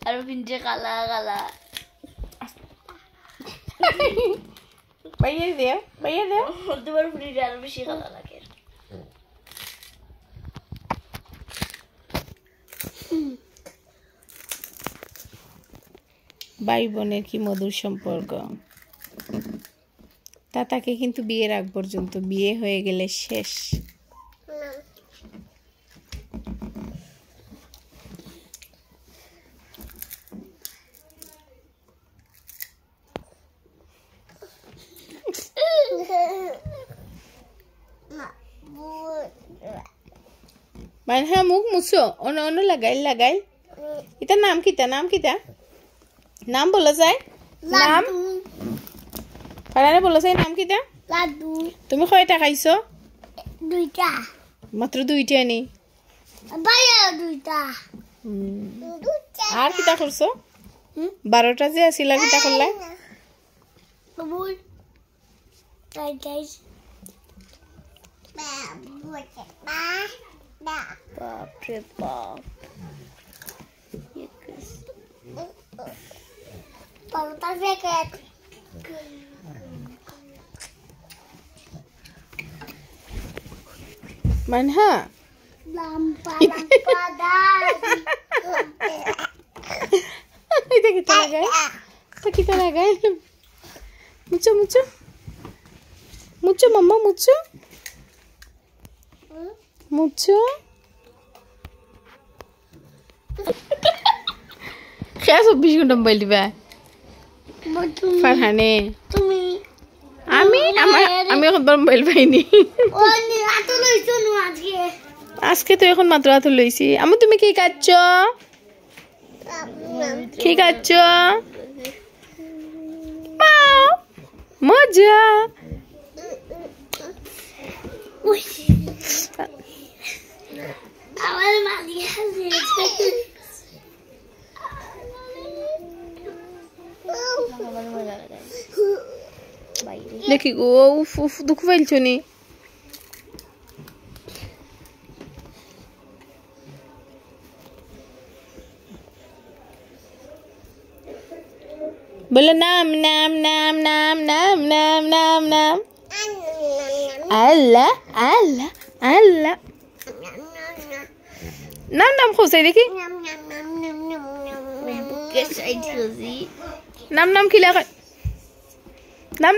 আর পিঞ্জে কালা কালা বাইরে দেও তোমার ফুরিটা আরো বেশি কালা লাগে ভাই বোনের কি মধুর সম্পর্ক তাতাকে কিন্তু বিয়ের আগ পর্যন্ত বিয়ে হয়ে গেলে শেষ মানে হ্যাঁ মুখ মুছো অন্য অন্য লাগাই এটা নাম কিতা নাম বলা যায় নাম পারানে বলা যায় নাম কিতা লাড্ডু তুমি কয়টা খাইছো দুইটা মাত্র দুইটা নি বাইরে দুইটা আর কিতা করছো 12টা যে আছিল কিতা করলা বল বাপরে বাপ পাউডার প্যাকেট মানহা লাম্পাদা এটা কিতা লাগাই mucho mamá mucho क्या 24 ঘন্টা মোবাইল দিবা ফারহানে তুমি আমি এখন মোবাইল পাইনি ওনি আতো লইছো নো আজকে তো এখন মাত্র আতো লইছি আমি তুমি কি খাচ্ছো মজা আমার মালি আছে দেখি গো উফ দুঃখ পাইছো নি বলো নাম আল্লাহ নাম খুঁজে দেখি নাম কি লাগে নাম